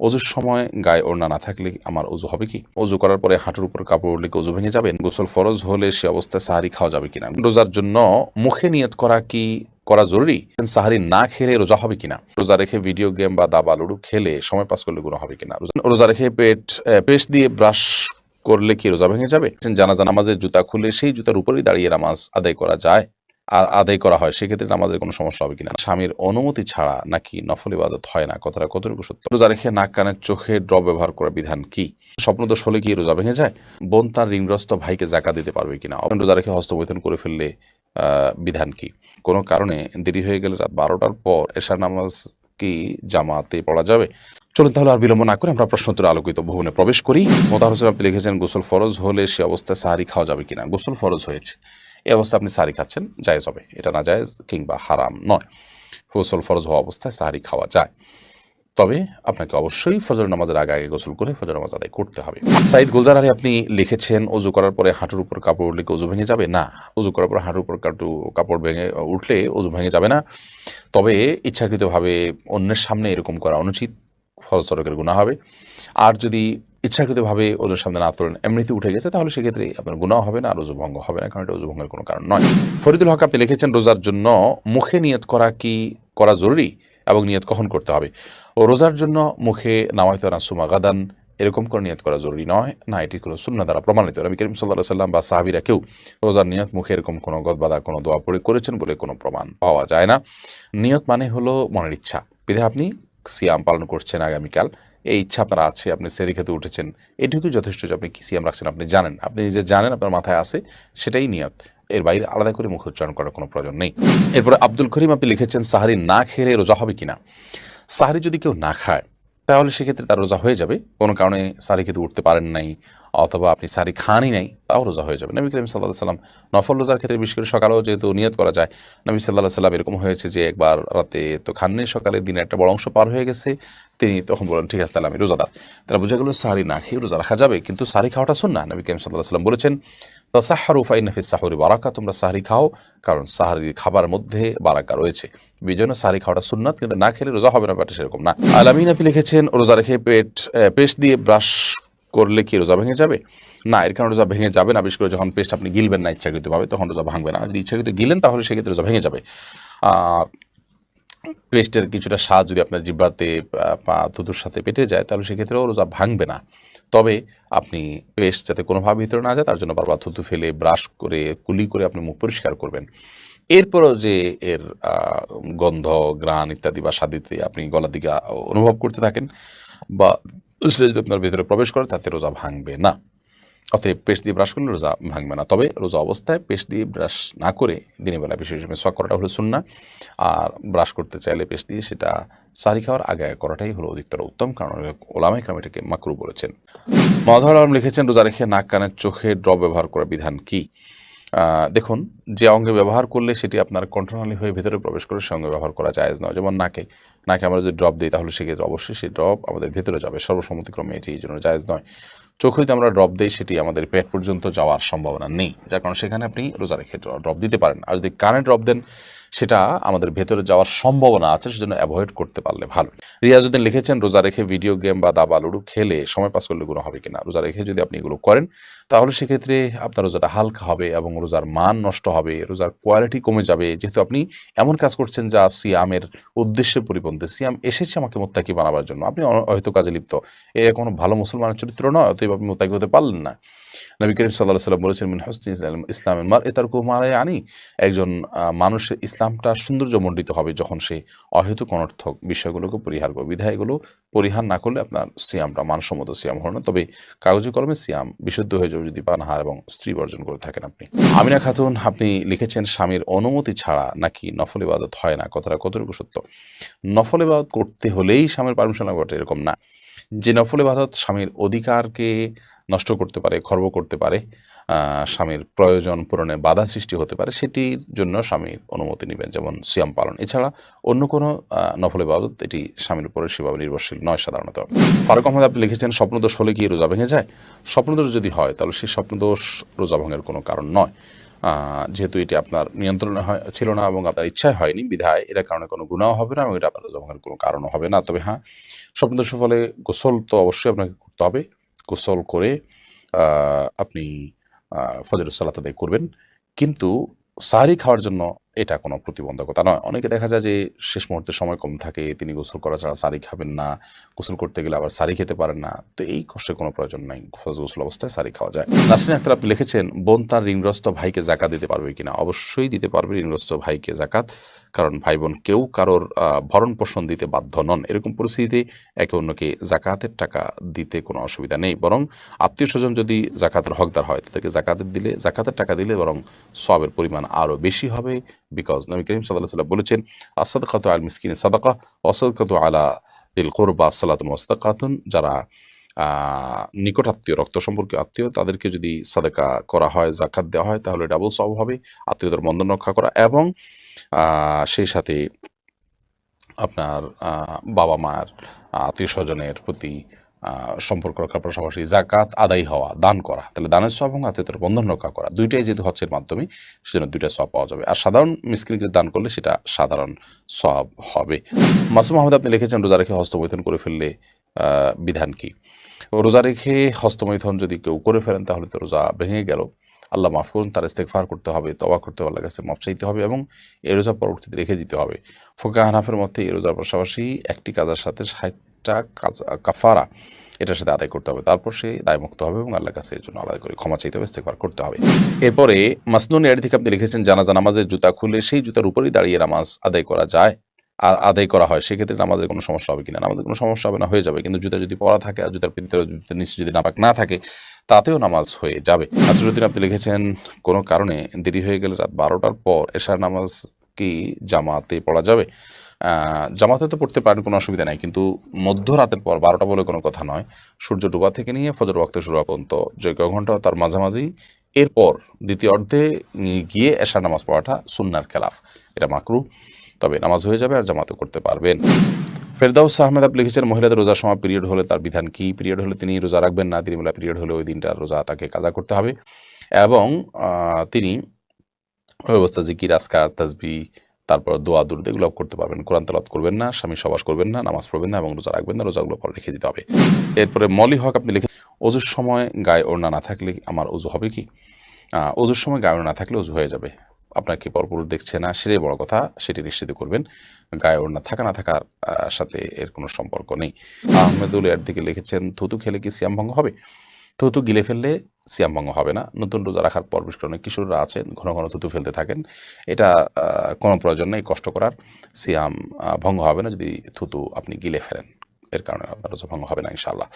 অজুর সময় গায়ে ওড়না না থাকলে আমার অজু হবে কি? অজু করার পরে হাঁটুর উপর কাপড় উঠলে কি অজু ভেঙে যাবে? গোসল ফরজ হলে সে অবস্থায় সাহারি খাওয়া যাবে কিনা? রোজার জন্য মুখে নিয়ত করা জরুরি? সাহারি না খেলে রোজা হবে কিনা? রোজা রেখে ভিডিও গেম বা দাবা লুডু খেলে সময় পাস করলে গুনাহ হবে কিনা? রোজা রেখে পেস্ট দিয়ে ব্রাশ করলে কি রোজা ভেঙে যাবে? জানাজা নামাজের জুতা খুলে সেই জুতার উপরেই দাঁড়িয়ে নামাজ আদায় করা হয়, সেক্ষেত্রে নামাজের কোনো সমস্যা হবে কিনা? স্বামীর অনুমতি ছাড়া নাকি নফল ইবাদত হয় না, কথাটা কতটুকু সত্য? রোজা রেখে নাক কানের চোখে ড্রপ ব্যবহার করার বিধান কি? স্বপ্নদোষ হলে কি রোজা ভেঙে যায়? বোন তার ঋণগ্রস্ত ভাইকে যাকাত দিতে পারবে কিনা? রোজা রেখে হস্তমৈথুন করে ফেললে বিধান কি? কোনো কারণে দেরি হয়ে গেলে রাত 12টার পর এশার নামাজ কি জামাতে পড়া যাবে? চলুন তাহলে আর বিলম্ব না করে আমরা প্রশ্নোত্তরে আলোকিত ভবনে প্রবেশ করি। মোতাহার হোসেন আপনি লিখেছেন, গোসল ফরজ হলে সে অবস্থায় সাহারি খাওয়া যাবে কিনা? গোসল ফরজ হয়েছে, এই অবস্থায় আপনি সাহারি খাচ্ছেন, জায়েজ হবে, এটা না জায়েজ কিংবা হারাম নয়। গোসল ফরজ হওয়া অবস্থায় সাহারি খাওয়া যায়, তবে আপনাকে অবশ্যই ফজর নামাজের আগে গোসল করে ফজর নামাজ আদায় করতে হবে। সাইদ গুলজার আলী আপনি লিখেছেন, অজু করার পরে হাঁটুর উপর কাপড় উঠলে কি অজু ভেঙে যাবে? না, অজু করার পর হাঁটুর উপর কাপড় ভেঙে উঠলে অজু ভেঙে যাবে না, তবে ইচ্ছাকৃতভাবে অন্যের সামনে এরকম করা অনুচিত, ফরজ তরকের গুনাহ হবে। আর যদি ইচ্ছাকৃতভাবে ওদের সামনে না তোলেন, এমনিতে উঠে গেছে, তাহলে সেক্ষেত্রে আপনার গুনাহ হবে না, আর অজু ভঙ্গ হবে না, কারণ এটা অজু ভঙ্গের কোনো কারণ নয়। ফরিদুল হক আপনি লিখেছেন, রোজার জন্য মুখে নিয়ত করা জরুরি এবং নিয়ত কখন করতে হবে? ও রোজার জন্য মুখে নাওয়াইতু আন আসুমা গাদান এরকম করে নিয়ত করা জরুরি নয়, না এটি কোনো সুন্নাহ দ্বারা প্রমাণিত। নবী করিম সাল্লাল্লাহু আলাইহি সাল্লাম বা সাহাবীরা কেউ রোজার নিয়ত মুখে এরকম কোনো গদবাদা কোনো দোয়া পড়ে করেছেন বলে কোনো প্রমাণ পাওয়া যায় না। নিয়ত মানে হলো মনের ইচ্ছা, বিধায় আপনি সিয়াম পালন করছেন আগামীকাল, এই ইচ্ছা আপনার আছে, আপনি সেহরি খেতে উঠেছেন, এটুকুই যথেষ্ট যে আপনি কি সিয়াম রাখছেন, আপনি জানেন, আপনি নিজে জানেন, আপনার মাথায় আছে, সেটাই নিয়ত। এর বাইরে আলাদা করে মুখ উচ্চারণ করার কোনো প্রয়োজন নেই। এরপরে আব্দুল করিম আপনি লিখেছেন, সাহারি না খেলে রোজা হবে কিনা? সাহারি যদি কেউ না খায় তাহলে সেক্ষেত্রে তার রোজা হয়ে যাবে। কোনো কারণে সাহারি খেতে উঠতে পারেন নাই, অথবা আপনি সাহারি খানই নাই, তাও রোজা হয়ে যাবে। নবী করিম সাল্লাল্লাহু আলাইহি সাল্লাম নফল রোজার ক্ষেত্রে বিশেষ করে সকালেও যেহেতু নিয়ত করা যায়, নবী সাল্লাল্লাহু আলাইহি সাল্লাম এরকম হয়েছে যে একবার রাতে তো খাননি, সকালে দিনের একটা বড় অংশ পার হয়ে গেছে, তিনি তখন বলেন, ঠিক আছে তাহলে আমি রোজাদার। তারা বোঝা গেল সাহারি না খেয়ে রোজা রাখা যাবে, কিন্তু সাহারি খাওয়াটা সুন্নাহ। নবী করিম সাল্লাল্লাহু আলাইহি সাল্লাম বলেছেন, তাসাহহারু ফাইন্না ফিস সাহুরি বারাকা, তোমরা সাহারি খাও কারণ সাহারির খাবারের মধ্যে বারাকা রয়েছে। বিজন্য সাহারি খাওয়াটা সুন্নাত, কিন্তু না খেলে রোজা হবে না, ব্যাপারটা সেরকম না। আলামিন আপনি লিখেছেন, রোজা রেখে পেস্ট দিয়ে ব্রাশ করলে কি রোজা ভেঙে যাবে? না, এর কারণে রোজা ভেঙে যাবে না, বিশেষ করে যখন পেস্ট আপনি গিলবেন না ইচ্ছাকৃতভাবে, তখন রোজা ভাঙবে না। যদি ইচ্ছাকৃত গিলেন তাহলে সেক্ষেত্রে রোজা ভেঙে যাবে। পেস্টের কিছুটা স্বাদ যদি আপনার জিহ্বাতে বা থুতুর সাথে পেটে যায়, তাহলে সেক্ষেত্রেও রোজা ভাঙবে না। তবে আপনি পেস্ট যাতে কোনোভাবে ভিতরে না যায়, তার জন্য বারবার থুতু ফেলে ব্রাশ করে কুলি করে আপনি মুখ পরিষ্কার করবেন। এরপরও যে এর গন্ধ, ঘ্রাণ ইত্যাদি বা স্বাদিতে আপনি গলার দিকে অনুভব করতে থাকেন, বা সে যদি আপনার ভেতরে প্রবেশ করে, তাতে রোজা ভাঙবে না। অতএব পেস্ট দিয়ে ব্রাশ করলে রোজা ভাঙবে না, তবে রোজা অবস্থায় পেস্ট দিয়ে ব্রাশ না করে দিনের বেলা বিশেষ মেসওয়াক করাটা হলো সুন্নাহ। আর ব্রাশ করতে চাইলে পেস্ট দিয়ে সেটা সাহারি খাওয়ার আগে করাটাই হলো অধিকতর উত্তম, কারণ ওলামায়ে কেরাম এটাকে মাকরুহ বলেছেন। মাজহার আলম লিখেছেন, রোজা রেখে নাক কানের চোখে ড্রপ ব্যবহার করার বিধান কি? দেখুন, যে অঙ্গে ব্যবহার করলে সেটি আপনার কণ্ঠনালী হয়ে ভেতরে প্রবেশ করে সে অঙ্গে ব্যবহার করা জায়েজ নয়। যেমন নাকে আমরা যদি ড্রপ দিই, তাহলে সেক্ষেত্রে অবশ্যই সেই ড্রপ আমাদের ভেতরে যাবে, সর্বসম্মতিক্রমে এটি এই জন্য জায়েজ নয়। চোখে যদি আমরা ড্রপ দিই, সেটি আমাদের পেট পর্যন্ত যাওয়ার সম্ভাবনা নেই, যার কারণে সেখানে আপনি রোজা রেখে ড্রপ দিতে পারেন। আর যদি কানে ড্রপ দেন, সেটা আমাদের ভেতরে যাওয়ার সম্ভাবনা আছে, সেজন্য অ্যাভয়েড করতে পারলে ভালো। রিয়াজউদ্দিন লিখেছেন, রোজা রেখে ভিডিও গেম বা দাবা লুডু খেলে সময় পাস করলে গুনাহ হবে কিনা? রোজা রেখে যদি আপনি এগুলো করেন, তাহলে সেক্ষেত্রে আপনার রোজাটা হালকা হবে এবং রোজার মান নষ্ট হবে, রোজার কোয়ালিটি কমে যাবে। যেহেতু আপনি এমন কাজ করছেন যা সিয়ামের উদ্দেশ্যে পরিপন্থী, সিয়াম এসেছে আমাকে মুত্তাকি বানাবার জন্য, আপনি হয়তো কাজে লিপ্ত, এ কোনো ভালো মুসলমানের চরিত্র নয়, অতএব আপনি মুত্তাকি হতে পারলেন না। নবী করিম সাল্লাল্লাহু আলাইহি ওয়াসাল্লাম বলেছেন, মিন হুসনি ইসলামিল মারই তারকুহু মা লা ইয়ানি, একজন মানুষের ইসলামটা সৌন্দর্যমণ্ডিত হবে যখন সে অহেতুক অনর্থক বিষয়গুলোকে পরিহার করবে। বিধায় এগুলো পরিহার না করলে আপনার সিয়ামটা মানসম্মত সিয়াম হলো না, তবে কাগজে কলমে সিয়াম বিশুদ্ধ হয়ে যাবে যদি পানাহার এবং স্ত্রী বর্জন করে থাকেন আপনি। আমিনা খাতুন আপনি লিখেছেন, স্বামীর অনুমতি ছাড়া নাকি নফল ইবাদত হয় না, কথাটা কতটুকু সত্য? নফল ইবাদত করতে হলেই স্বামীর পারমিশন লাগবে এরকম না। যে নফল ইবাদত স্বামীর অধিকারকে নষ্ট করতে পারে, খর্ব করতে পারে, স্বামীর প্রয়োজন পূরণে বাধা সৃষ্টি হতে পারে, সেটির জন্য স্বামীর অনুমতি নেবেন, যেমন সিয়াম পালন। এছাড়া অন্য কোনো নফল ইবাদত এটি স্বামীর উপরে সেভাবে নির্ভরশীল নয় সাধারণত। ফারুক আহমদ আপনি লিখেছেন, স্বপ্নদোষ হলে কি রোজা ভেঙে যায়? স্বপ্নদোষ যদি হয়, তাহলে সেই স্বপ্নদোষ রোজা ভঙ্গের কোনো কারণ নয়। যেহেতু এটি আপনার নিয়ন্ত্রণে ছিল না এবং আপনার ইচ্ছায় হয়নি, বিধায় এটার কারণে কোনো গুনাহ হবে না এবং এটা আপনার রোজা ভাঙার কোনো কারণও হবে না। তবে হ্যাঁ, স্বপ্নদোষের ফলে গোসল তো অবশ্যই আপনাকে করতে হবে। গোসল করে আপনি ফজরের সালাত আদায় করবেন। কিন্তু সাহরি খাওয়ার জন্য এটা কোনো প্রতিবন্ধকতা নয়। অনেকে দেখা যায় যে শেষ মুহূর্তে সময় কম থাকে, তিনি গোসল করা ছাড়া সাহরি খাবেন না। গোসল করতে গেলে আবার সাহরি খেতে পারেন না। তো এই কষ্টের কোনো প্রয়োজন নাই। ফরজ গোসল অবস্থায় সাহরি খাওয়া যায়। নাসরিন আক্তার আপনি লিখেছেন, বোন তার ঋণগ্রস্ত ভাইকে যাকাত দিতে পারবে কিনা? অবশ্যই দিতে পারবে ঋণগ্রস্ত ভাইকে যাকাত। কারণ ভাই বোন কেউ কারোর ভরণ পোষণ দিতে বাধ্য নন। এরকম পরিস্থিতিতে একে অন্যকে যাকাতের টাকা দিতে কোনো অসুবিধা নেই। বরং আত্মীয়স্বজন যদি যাকাতের হকদার হয়, তাদেরকে যাকাতের টাকা দিলে বরং সওয়াবের পরিমাণ আরও বেশি হবে। বিকজ নবী করিম সাল্লাল্লাহু আলাইহি ওয়াসাল্লাম বলেছেন, আস-সাদাকাতু আল মিসকিনি সাদাকা ওয়া সাদাকাতু আলা দিল কুরবা সালাতুন ওয়া সাদাকাতুন। যারা নিকটাত্মীয়, রক্ত সম্পর্কীয় আত্মীয়, তাদেরকে যদি সাদাকা করা হয়, যাকাত দেওয়া হয়, তাহলে ডাবল সওয়াব হবে। আত্মীয়দের বন্ধন রক্ষা করা এবং সেই সাথে আপনার বাবা-মার আত্মীয়স্বজনের প্রতি সম্পর্ক রক্ষার পাশাপাশি যাকাত আদায় হওয়া, দান করা। তাহলে দানের সওয়াব এবং আত্মীয়তার বন্ধন রক্ষা করা, দুইটাই যেহেতু হজ্জের মাধ্যমে, সেজন্য দুইটা সওয়াব পাওয়া যাবে। আর সাধারণ মিসকিনকে দান করলে সেটা সাধারণ সওয়াব হবে। মাসুম আহমেদ আপনি লিখেছেন, রোজা রেখে হস্তমৈথুন করে ফেললে বিধান কি? রোজা রেখে হস্তমৈথুন যদি কেউ করে ফেলেন তাহলে তো রোজা ভেঙে গেল। আল্লাহ মাফ করুন, তার ইস্তেগফার করতে হবে, তওবা করতে হবে, আল্লাহর কাছে মাফ চাইতে হবে এবং এই রোজা পরবর্তীতে রেখে দিতে হবে। ফুকাহা হানাফের মতে এই রোজার পাশাপাশি একটি কাজার সাথে ৬০টা কাফারা এটার সাথে আদায় করতে হবে। তারপর সে দায়মুক্ত হবে এবং আল্লাহর কাছে এর জন্য আলাদা করে ক্ষমা চাইতে হবে, ইস্তেগফার করতে হবে। এরপরে মাসনুন এর থেকে আপনি লিখেছেন, জানাজা নামাজের জুতা খুলে সেই জুতার উপরেই দাঁড়িয়ে নামাজ আদায় করা যায়, আদায় করা হয়, সেক্ষেত্রে নামাজের কোনো সমস্যা হবে কিনা? নামাজের কোনো সমস্যা হবে না, হয়ে যাবে। কিন্তু জুতা যদি পরা থাকে আর জুতার ভিতরে নিচে যদি নাপাক না থাকে, তাতেও নামাজ হয়ে যাবে। আসরুদ্দিন আপনি লিখেছেন, কোনো কারণে দেরি হয়ে গেলে রাত 12টার পর এশার নামাজ কি জামাতে পড়া যাবে? জামাতে তো পড়তে পারেন, কোনো অসুবিধা নাই। কিন্তু মধ্যরাতের পর 12টা বলে কোনো কথা নয়। সূর্য ডোবা থেকে নিয়ে ফজর ওয়াক্ত শুরু হওয়া পর্যন্ত যে কয় ঘন্টা তার মাঝামাঝি, এরপর দ্বিতীয় অর্ধে গিয়ে এশার নামাজ পড়াটা সুন্নার খেলাফ, এটা মাকরুহ। তবে নামাজ হয়ে যাবে আর জামাতে করতে পারবেন। ফেরদাউস আহমেদ আপনি লিখেছেন, মহিলাদের রোজার সময় পিরিয়ড হলে তার বিধান কি? পিরিয়ড হলে তিনি রোজা রাখবেন না, তিনি বলে পিরিয়ড হলে ওই দিনটার রোজা তাকে কাজা করতে হবে এবং তিনি ওই অবস্থা জিকির, আজকার, তাসবিহ, তারপর দোয়া দুরূদ এগুলো করতে পারবেন। কোরআন তেলাওয়াত করবেন না, স্বামী সহবাস করবেন না, নামাজ পড়বেন না এবং রোজা রাখবেন না, রোজাগুলো পরে রেখে দিতে হবে। এরপরে মলি হক আপনি লিখেন, অজুর সময় গায়ে ওড়না না থাকলে আমার অজু হবে কি? অজুর সময় গায়ে ওড়না না থাকলে অজু হয়ে যাবে। আপনাকে পরপুরুষ দেখছে না, সেটাই বড় কথা, সেটি নিশ্চিত করবেন। গায়ে ওড়না থাকা না থাকার সাথে এর কোনো সম্পর্ক নেই। আহমেদুল এর দিকে লিখেছেন, থুতু খেলে কি সিয়াম ভঙ্গ হবে? থুতু গিলে ফেললে সিয়াম ভঙ্গ হবে না। নতুন রোজা রাখার পর বিশেষ করে অনেক কিশোররা আছেন ঘন ঘন থুতু ফেলতে থাকেন, এটা কোনো প্রয়োজন নেই কষ্ট করার। সিয়াম ভঙ্গ হবে না যদি থুতু আপনি গিলে ফেলেন, এর কারণে আপনার রোজা ভঙ্গ হবে না ইনশাআল্লাহ।